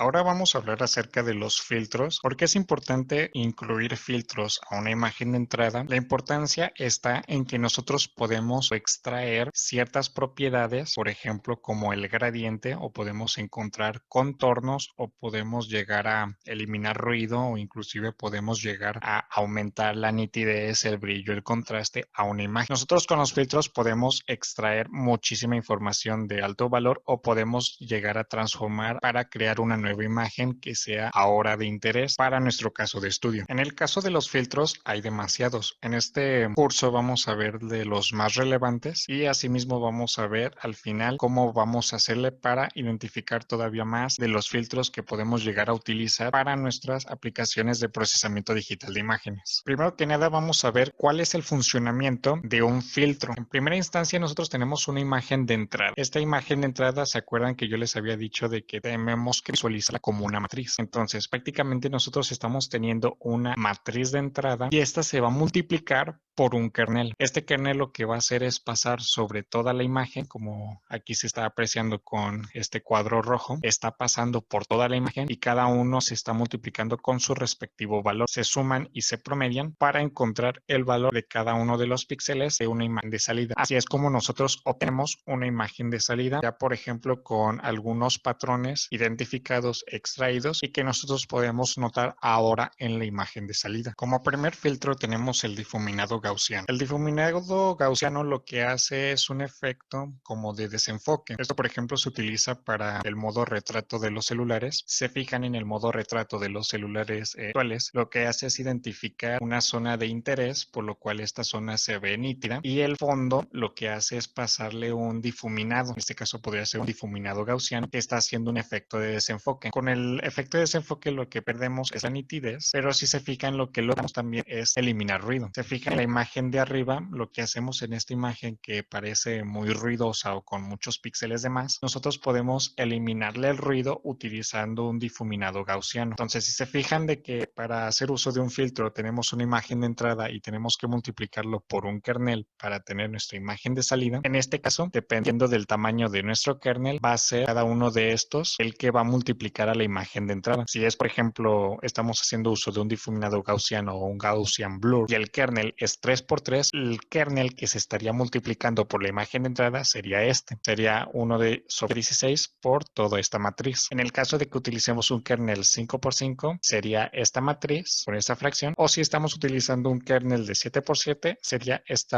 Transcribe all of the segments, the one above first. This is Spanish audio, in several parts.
Ahora vamos a hablar acerca de los filtros. ¿Por qué es importante incluir filtros a una imagen de entrada? La importancia está en que nosotros podemos extraer ciertas propiedades, por ejemplo, como el gradiente, o podemos encontrar contornos, o podemos llegar a eliminar ruido, o inclusive podemos llegar a aumentar la nitidez, el brillo, el contraste a una imagen. Nosotros con los filtros podemos extraer muchísima información de alto valor o podemos llegar a transformar para crear una nueva imagen que sea ahora de interés para nuestro caso de estudio. En el caso de los filtros hay demasiados. En este curso vamos a ver de los más relevantes y asimismo vamos a ver al final cómo vamos a hacerle para identificar todavía más de los filtros que podemos llegar a utilizar para nuestras aplicaciones de procesamiento digital de imágenes. Primero que nada vamos a ver cuál es el funcionamiento de un filtro. En primera instancia nosotros tenemos una imagen de entrada. Esta imagen de entrada, ¿se acuerdan que yo les había dicho de que tenemos que visualizarla como una matriz? Entonces prácticamente nosotros estamos teniendo una matriz de entrada y esta se va a multiplicar por un kernel. Este kernel lo que va a hacer es pasar sobre toda la imagen, como aquí se está apreciando con este cuadro rojo, está pasando por toda la imagen y cada uno se está multiplicando con su respectivo valor. Se suman y se promedian para encontrar el valor de cada uno de los píxeles de una imagen de salida. Así es como nosotros obtenemos una imagen de salida, ya por ejemplo con algunos patrones identificados, extraídos y que nosotros podemos notar ahora en la imagen de salida. Como primer filtro tenemos el difuminado gaussiano. El difuminado gaussiano lo que hace es un efecto como de desenfoque. Esto por ejemplo se utiliza para el modo retrato de los celulares. Se fijan en el modo retrato de los celulares actuales, lo que hace es identificar una zona de interés, por lo cual esta zona se ve nítida y el fondo lo que hace es pasarle un difuminado. En este caso podría ser un difuminado gaussiano que está haciendo un efecto de desenfoque. Con el efecto de desenfoque lo que perdemos es la nitidez, pero si se fijan lo que logramos también es eliminar ruido. Se fijan en la imagen de arriba, lo que hacemos en esta imagen que parece muy ruidosa o con muchos píxeles de más, nosotros podemos eliminarle el ruido utilizando un difuminado gaussiano. Entonces si se fijan de que para hacer uso de un filtro tenemos una imagen de entrada y tenemos que multiplicarlo por un kernel para tener nuestra imagen de salida, en este caso dependiendo del tamaño de nuestro kernel va a ser cada uno de estos el que va a multiplicar a la imagen de entrada. Si es por ejemplo estamos haciendo uso de un difuminado gaussiano o un Gaussian blur y el kernel es 3x3, el kernel que se estaría multiplicando por la imagen de entrada sería este, sería 1 sobre 16 por toda esta matriz. En el caso de que utilicemos un kernel 5x5 sería esta matriz por esta fracción, o si estamos utilizando un kernel de 7x7 sería este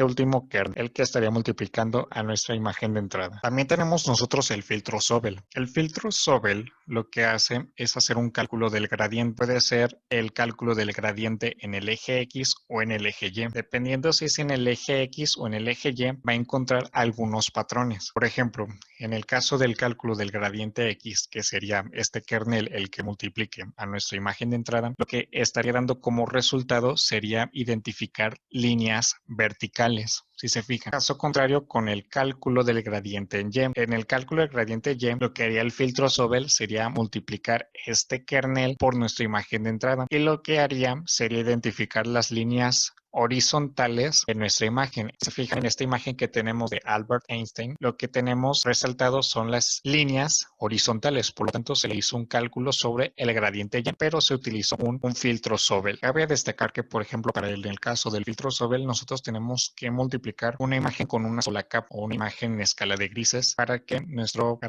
último kernel el que estaría multiplicando a nuestra imagen de entrada. También tenemos nosotros el filtro Sobel. El filtro Sobel lo que hace es hacer un cálculo del gradiente. Puede ser el cálculo del gradiente en el eje X o en el eje Y. Dependiendo si es en el eje X o en el eje Y, va a encontrar algunos patrones. Por ejemplo, en el caso del cálculo del gradiente X, que sería este kernel el que multiplique a nuestra imagen de entrada, lo que estaría dando como resultado sería identificar líneas verticales. Si se fijan. Caso contrario con el cálculo del gradiente en Y. En el cálculo del gradiente Y, lo que haría el filtro Sobel sería multiplicar este kernel por nuestra imagen de entrada. Y lo que haría sería identificar las líneas horizontales en nuestra imagen. Se fijan en esta imagen que tenemos de Albert Einstein, lo que tenemos resaltado son las líneas horizontales, por lo tanto se le hizo un cálculo sobre el gradiente Y, pero se utilizó un filtro Sobel. Cabe destacar que, por ejemplo, para el caso del filtro Sobel, nosotros tenemos que multiplicar una imagen con una sola capa o una imagen en escala de grises para que nuestro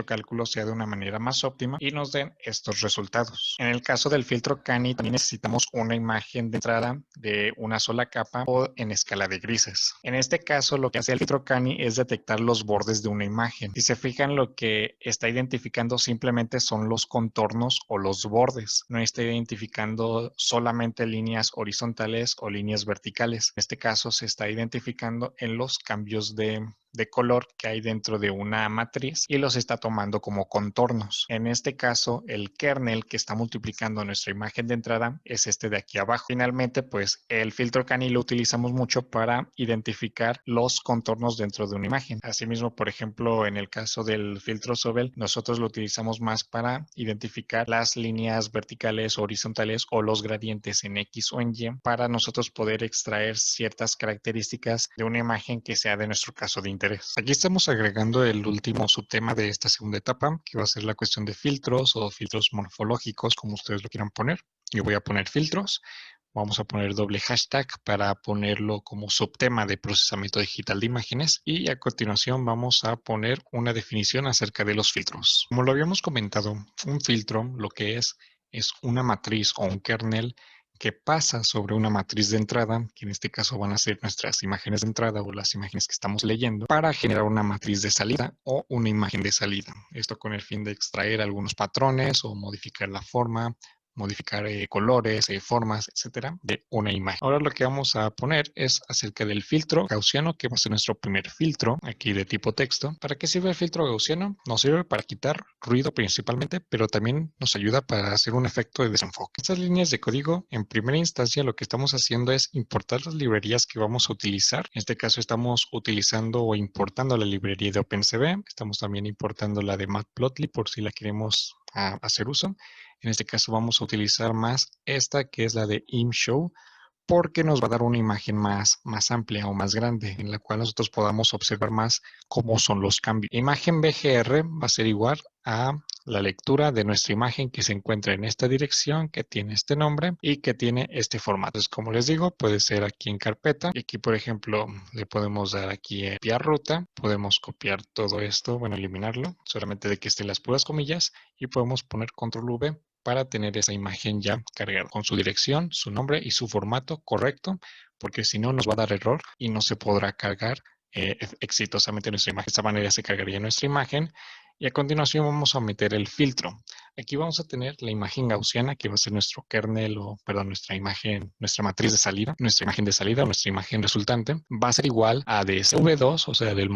cálculo sea de una manera más óptima y nos den estos resultados. En el caso del filtro Canny también necesitamos una imagen de entrada de una sola capa o en escala de grises. En este caso lo que hace el filtro Canny es detectar los bordes de una imagen. Si se fijan, lo que está identificando simplemente son los contornos o los bordes. No está identificando solamente líneas horizontales o líneas verticales. En este caso se está identificando en los cambios de color que hay dentro de una matriz y los está tomando como contornos. En este caso, el kernel que está multiplicando nuestra imagen de entrada es este de aquí abajo. Finalmente, pues el filtro Canny lo utilizamos mucho para identificar los contornos dentro de una imagen. Asimismo, por ejemplo, en el caso del filtro Sobel, nosotros lo utilizamos más para identificar las líneas verticales o horizontales o los gradientes en X o en Y para nosotros poder extraer ciertas características de una imagen que sea de nuestro caso de interés. interés. Aquí estamos agregando el último subtema de esta segunda etapa, que va a ser la cuestión de filtros o filtros morfológicos, como ustedes lo quieran poner. Yo voy a poner filtros. Vamos a poner doble hashtag para ponerlo como subtema de procesamiento digital de imágenes y a continuación vamos a poner una definición acerca de los filtros. Como lo habíamos comentado, un filtro lo que es una matriz o un kernel que pasa sobre una matriz de entrada, que en este caso van a ser nuestras imágenes de entrada o las imágenes que estamos leyendo, para generar una matriz de salida o una imagen de salida. Esto con el fin de extraer algunos patrones o modificar la forma, modificar colores, formas, etcétera, de una imagen. Ahora lo que vamos a poner es acerca del filtro gaussiano, que va a ser nuestro primer filtro, aquí de tipo texto. ¿Para qué sirve el filtro gaussiano? Nos sirve para quitar ruido principalmente, pero también nos ayuda para hacer un efecto de desenfoque. Estas líneas de código, en primera instancia, lo que estamos haciendo es importar las librerías que vamos a utilizar. En este caso estamos utilizando o importando la librería de OpenCV. Estamos también importando la de Matplotlib por si la queremos hacer uso. En este caso vamos a utilizar más esta que es la de ImShow porque nos va a dar una imagen más amplia o más grande en la cual nosotros podamos observar más cómo son los cambios. Imagen BGR va a ser igual a la lectura de nuestra imagen que se encuentra en esta dirección, que tiene este nombre y que tiene este formato. Entonces, como les digo, puede ser aquí en carpeta. Y aquí, por ejemplo, le podemos dar aquí copiar ruta. Podemos copiar todo esto, bueno, eliminarlo, solamente de que estén las puras comillas y podemos poner control V para tener esa imagen ya cargada con su dirección, su nombre y su formato correcto, porque si no nos va a dar error y no se podrá cargar exitosamente nuestra imagen. De esta manera se cargaría nuestra imagen y a continuación vamos a meter el filtro. Aquí vamos a tener la imagen gaussiana que va a ser nuestro kernel o, perdón, nuestra imagen, nuestra matriz de salida, nuestra imagen de salida, nuestra imagen resultante. Va a ser igual a DSV2, o sea, del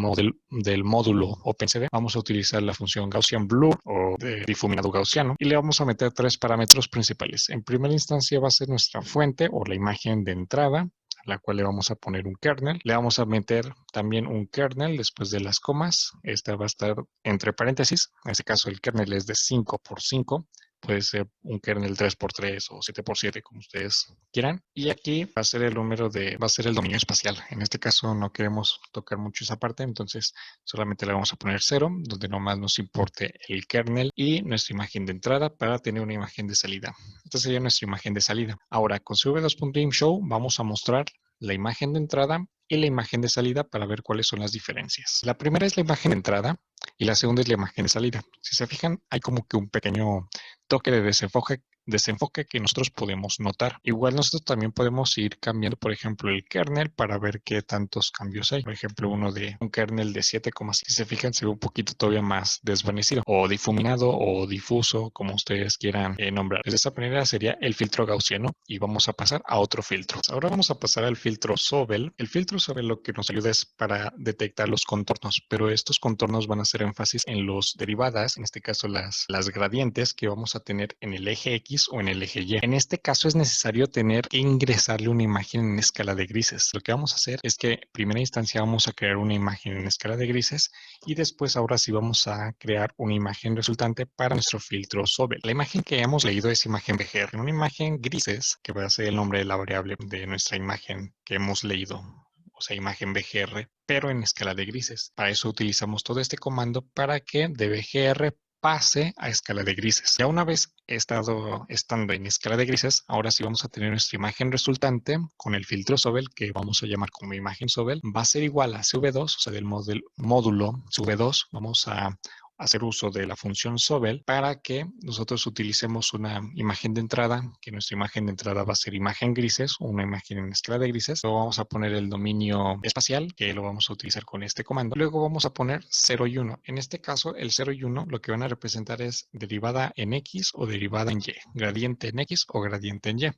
módulo OpenCV. Vamos a utilizar la función Gaussian Blur o de difuminado gaussiano y le vamos a meter tres parámetros principales. En primera instancia va a ser nuestra fuente o la imagen de entrada, a la cual le vamos a poner un kernel. Le vamos a meter también un kernel después de las comas. Esta va a estar entre paréntesis. En este caso el kernel es de 5x5. Puede ser un kernel 3x3 o 7x7, como ustedes quieran. Y aquí va a ser el va a ser el dominio espacial. En este caso no queremos tocar mucho esa parte, entonces solamente le vamos a poner 0, donde nomás nos importe el kernel y nuestra imagen de entrada para tener una imagen de salida. Esta sería nuestra imagen de salida. Ahora, con cv2.imshow vamos a mostrar la imagen de entrada y la imagen de salida para ver cuáles son las diferencias. La primera es la imagen de entrada y la segunda es la imagen de salida. Si se fijan, hay como que un pequeño toque de desenfoque que nosotros podemos notar. Igual nosotros también podemos ir cambiando, por ejemplo, el kernel para ver qué tantos cambios hay. Por ejemplo, un kernel de 7,5. Si se fijan, se ve un poquito todavía más desvanecido o difuminado o difuso, como ustedes quieran nombrar. De esta manera sería el filtro gaussiano y vamos a pasar a otro filtro. Ahora vamos a pasar al filtro Sobel. El filtro Sobel lo que nos ayuda es para detectar los contornos, pero estos contornos van a hacer énfasis en los derivadas, en este caso las gradientes que vamos a tener en el eje X o en el eje Y. En este caso es necesario tener que ingresarle una imagen en escala de grises. Lo que vamos a hacer es que en primera instancia vamos a crear una imagen en escala de grises y después ahora sí vamos a crear una imagen resultante para nuestro filtro Sobel. La imagen que hemos leído es imagen BGR, una imagen grises que va a ser el nombre de la variable de nuestra imagen que hemos leído, o sea, imagen BGR, pero en escala de grises. Para eso utilizamos todo este comando para que de BGR pase a escala de grises. Ya una vez estando en escala de grises, ahora sí vamos a tener nuestra imagen resultante con el filtro Sobel, que vamos a llamar como imagen Sobel. Va a ser igual a CV2, o sea, del módulo CV2. Vamos a hacer uso de la función Sobel para que nosotros utilicemos una imagen de entrada, que nuestra imagen de entrada va a ser imagen grises o una imagen en escala de grises. Luego vamos a poner el dominio espacial, que lo vamos a utilizar con este comando. Luego vamos a poner 0 y 1. En este caso, el 0 y 1 lo que van a representar es derivada en X o derivada en Y, gradiente en X o gradiente en Y.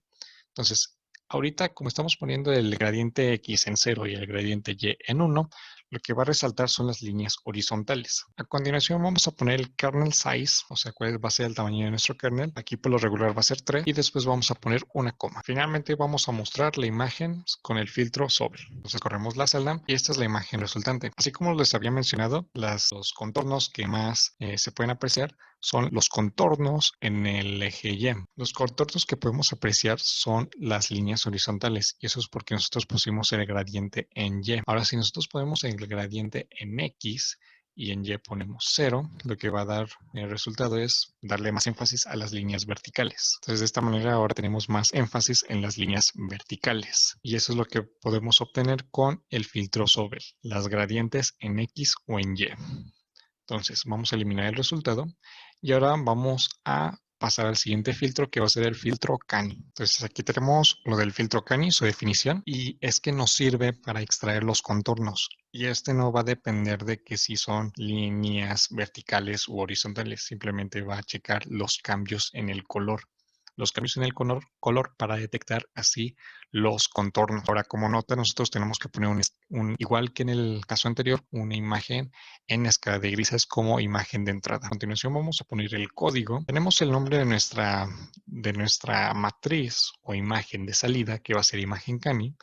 Entonces, ahorita como estamos poniendo el gradiente X en 0 y el gradiente Y en 1, lo que va a resaltar son las líneas horizontales. A continuación vamos a poner el kernel size, o sea, cuál va a ser el tamaño de nuestro kernel. Aquí por lo regular va a ser 3 y después vamos a poner una coma. Finalmente vamos a mostrar la imagen con el filtro Sobel. Entonces corremos la celda y esta es la imagen resultante. Así como les había mencionado, los contornos que más se pueden apreciar son los contornos en el eje Y. Los contornos que podemos apreciar son las líneas horizontales y eso es porque nosotros pusimos el gradiente en Y. Ahora, si nosotros ponemos el gradiente en X y en Y ponemos 0, lo que va a dar el resultado es darle más énfasis a las líneas verticales. Entonces, de esta manera ahora tenemos más énfasis en las líneas verticales. Y eso es lo que podemos obtener con el filtro Sobel, las gradientes en X o en Y. Entonces, vamos a eliminar el resultado y ahora vamos a pasar al siguiente filtro, que va a ser el filtro Cani. Entonces, aquí tenemos lo del filtro Cani, su definición, y es que nos sirve para extraer los contornos. Y este no va a depender de que si son líneas verticales u horizontales, simplemente va a checar los cambios en el color. Los cambios en el color para detectar así los contornos. Ahora, como nota, nosotros tenemos que poner igual que en el caso anterior, una imagen en escala de grises como imagen de entrada. A continuación vamos a poner el código. Tenemos el nombre de nuestra matriz o imagen de salida, que va a ser imagen Cani.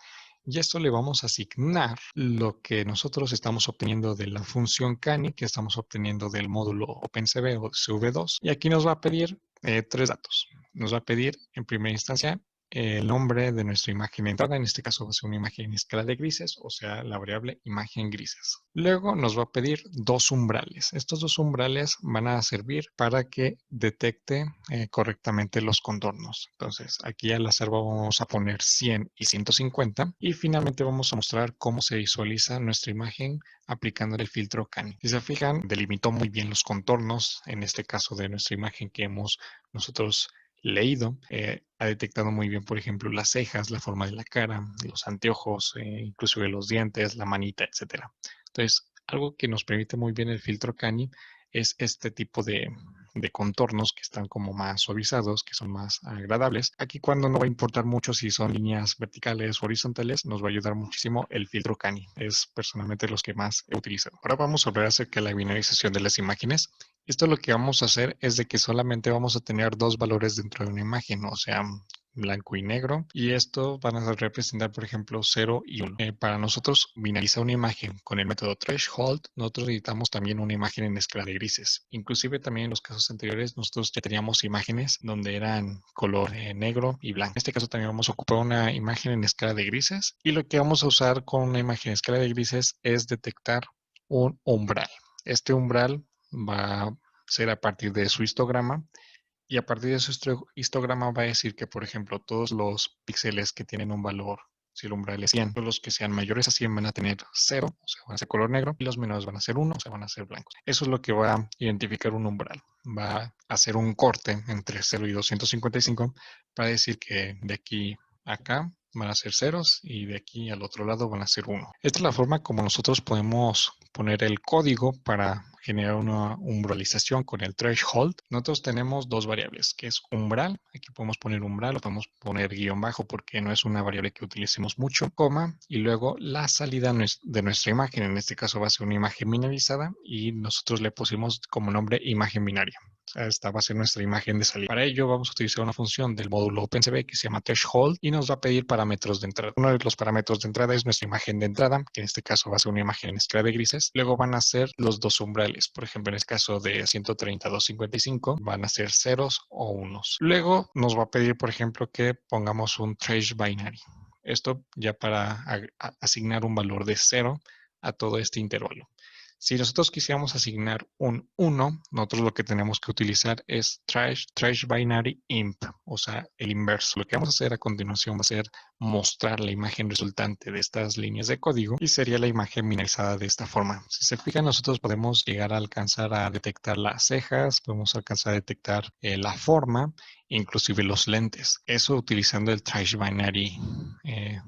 Y esto le vamos a asignar lo que nosotros estamos obteniendo de la función Cani, que estamos obteniendo del módulo OpenCV o CV2. Y aquí nos va a pedir 3 datos. Nos va a pedir en primera instancia el nombre de nuestra imagen de entrada, en este caso va a ser una imagen en escala de grises, o sea, la variable imagen grises. Luego nos va a pedir 2 umbrales. Estos 2 umbrales van a servir para que detecte correctamente los contornos. Entonces, aquí al azar vamos a poner 100 y 150 y finalmente vamos a mostrar cómo se visualiza nuestra imagen aplicando el filtro Cani. Si se fijan, delimitó muy bien los contornos, en este caso de nuestra imagen que hemos nosotros leído, ha detectado muy bien, por ejemplo, las cejas, la forma de la cara, los anteojos, inclusive los dientes, la manita, etcétera. Entonces, algo que nos permite muy bien el filtro Cani es este tipo de contornos que están como más suavizados, que son más agradables. Aquí cuando no va a importar mucho si son líneas verticales o horizontales, nos va a ayudar muchísimo el filtro Cani. Es personalmente los que más he utilizado. Ahora vamos a hablar acerca de la binarización de las imágenes. Esto lo que vamos a hacer es de que solamente vamos a tener 2 valores dentro de una imagen, o sea, blanco y negro, y esto van a representar, por ejemplo, 0 y 1. Para nosotros binarizar una imagen con el método threshold, nosotros necesitamos también una imagen en escala de grises. Inclusive también en los casos anteriores, nosotros ya teníamos imágenes donde eran color negro y blanco. En este caso también vamos a ocupar una imagen en escala de grises, y lo que vamos a usar con una imagen en escala de grises es detectar un umbral. Este umbral va a ser a partir de su histograma y a partir de su histograma va a decir que, por ejemplo, todos los píxeles que tienen un valor, si el umbral es 100, todos los que sean mayores a 100 van a tener 0, o sea, van a ser color negro, y los menores van a ser 1, o sea, van a ser blancos. Eso es lo que va a identificar un umbral. Va a hacer un corte entre 0 y 255 para decir que de aquí a acá van a ser ceros y de aquí al otro lado van a ser 1. Esta es la forma como nosotros podemos poner el código para generar una umbralización con el threshold. Nosotros tenemos 2 variables, que es umbral, aquí podemos poner umbral o podemos poner guión bajo porque no es una variable que utilicemos mucho, coma, y luego la salida de nuestra imagen, en este caso va a ser una imagen binarizada y nosotros le pusimos como nombre imagen binaria. Esta va a ser nuestra imagen de salida. Para ello vamos a utilizar una función del módulo OpenCV que se llama threshold y nos va a pedir parámetros de entrada. Uno de los parámetros de entrada es nuestra imagen de entrada, que en este caso va a ser una imagen en escala de grises. Luego van a ser los 2 umbrales. Por ejemplo, en el caso de 132.55 van a ser ceros o unos. Luego nos va a pedir, por ejemplo, que pongamos un trace binary. Esto ya para asignar un valor de 0 a todo este intervalo. Si nosotros quisiéramos asignar un 1, nosotros lo que tenemos que utilizar es trace binary imp, o sea, el inverso. Lo que vamos a hacer a continuación va a ser mostrar la imagen resultante de estas líneas de código y sería la imagen binarizada de esta forma. Si se fijan, nosotros podemos llegar a alcanzar a detectar las cejas, podemos alcanzar a detectar la forma, inclusive los lentes. Eso utilizando el trace binary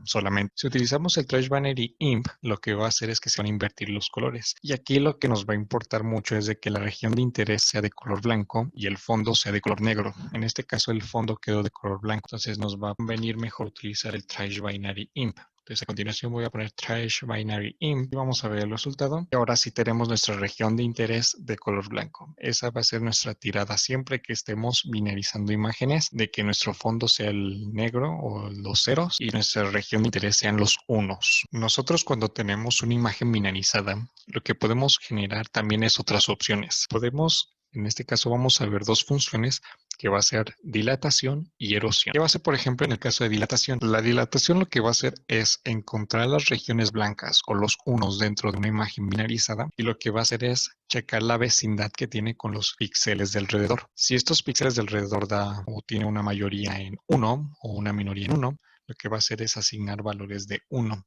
solamente. Si utilizamos el trace binary imp, lo que va a hacer es que se van a invertir los colores. Y aquí lo que nos va a importar mucho es de que la región de interés sea de color blanco y el fondo sea de color negro. En este caso el fondo quedó de color blanco, entonces nos va a venir mejor utilizar el trace binary imp. Entonces a continuación voy a poner trace binary imp y vamos a ver el resultado. Y ahora sí tenemos nuestra región de interés de color blanco. Esa va a ser nuestra tirada siempre que estemos binarizando imágenes, de que nuestro fondo sea el negro o los ceros y nuestra región de interés sean los unos. Nosotros cuando tenemos una imagen binarizada, lo que podemos generar también es otras opciones. Podemos En este caso vamos a ver dos funciones que va a ser dilatación y erosión. ¿Qué va a hacer, por ejemplo, en el caso de dilatación? La dilatación lo que va a hacer es encontrar las regiones blancas o los unos dentro de una imagen binarizada y lo que va a hacer es checar la vecindad que tiene con los píxeles de alrededor. Si estos píxeles de alrededor da o tiene una mayoría en 1 o una minoría en 1, lo que va a hacer es asignar valores de 1.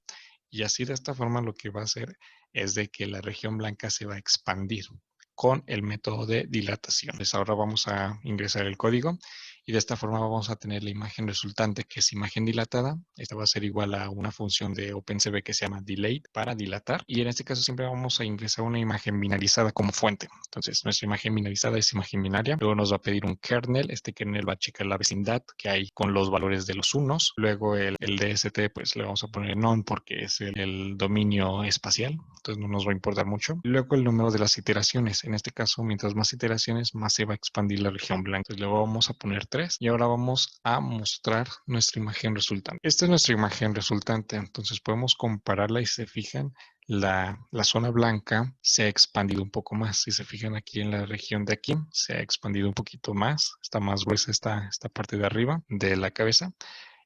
Y así de esta forma lo que va a hacer es de que la región blanca se va a expandir con el método de dilatación. Pues ahora vamos a ingresar el código y de esta forma vamos a tener la imagen resultante, que es imagen dilatada. Esta va a ser igual a una función de OpenCV que se llama delay para dilatar. Y en este caso siempre vamos a ingresar una imagen binarizada como fuente. Entonces nuestra imagen binarizada es imagen binaria. Luego nos va a pedir un kernel. Este kernel va a checar la vecindad que hay con los valores de los unos. Luego el DST pues le vamos a poner none porque es el dominio espacial. Entonces no nos va a importar mucho. Luego el número de las iteraciones. En este caso, mientras más iteraciones, más se va a expandir la región blanca. Entonces luego vamos a poner 3 y ahora vamos a mostrar nuestra imagen resultante. Esta es nuestra imagen resultante. Entonces podemos compararla y se fijan, la zona blanca se ha expandido un poco más. Si se fijan aquí en la región de aquí, se ha expandido un poquito más. Está más gruesa esta parte de arriba de la cabeza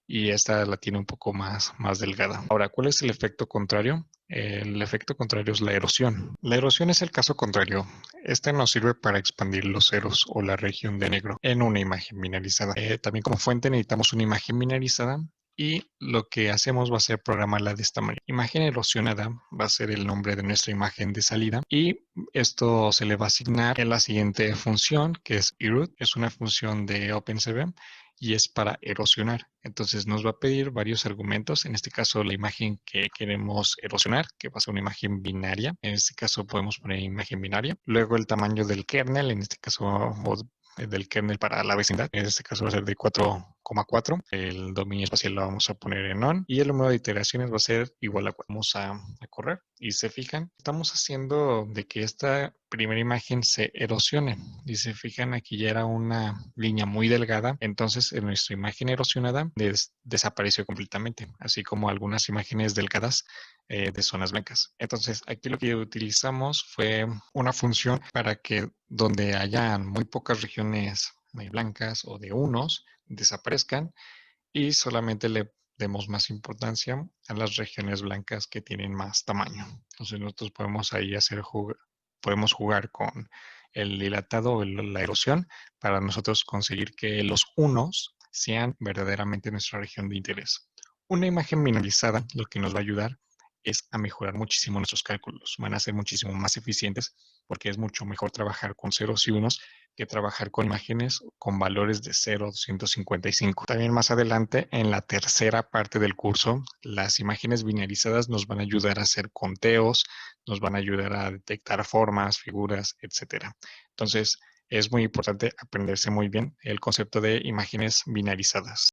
y esta la tiene un poco más delgada. Ahora, ¿cuál es el efecto contrario? El efecto contrario es la erosión. La erosión es el caso contrario. Este nos sirve para expandir los ceros o la región de negro en una imagen binarizada. También como fuente necesitamos una imagen binarizada y lo que hacemos va a ser programarla de esta manera. Imagen erosionada va a ser el nombre de nuestra imagen de salida y esto se le va a asignar en la siguiente función que es erode. Es una función de OpenCV y es para erosionar. Entonces nos va a pedir varios argumentos, en este caso la imagen que queremos erosionar, que va a ser una imagen binaria. En este caso podemos poner imagen binaria. Luego el tamaño del kernel, en este caso o del kernel para la vecindad, en este caso va a ser de 4,4. El dominio espacial lo vamos a poner en on y el número de iteraciones va a ser igual a 4. Vamos a correr y se fijan, estamos haciendo de que esta primera imagen se erosione y se fijan aquí ya era una línea muy delgada, entonces en nuestra imagen erosionada desapareció completamente, así como algunas imágenes delgadas de zonas blancas. Entonces aquí lo que utilizamos fue una función para que donde hayan muy pocas regiones blancas o de unos desaparezcan y solamente le demos más importancia a las regiones blancas que tienen más tamaño. Entonces nosotros podemos ahí podemos jugar con el dilatado o la erosión para nosotros conseguir que los unos sean verdaderamente nuestra región de interés. Una imagen minorizada lo que nos va a ayudar es a mejorar muchísimo nuestros cálculos. Van a ser muchísimo más eficientes porque es mucho mejor trabajar con ceros y unos que trabajar con imágenes con valores de 0 a 255. También más adelante, en la tercera parte del curso, las imágenes binarizadas nos van a ayudar a hacer conteos, nos van a ayudar a detectar formas, figuras, etcétera. Entonces, es muy importante aprenderse muy bien el concepto de imágenes binarizadas.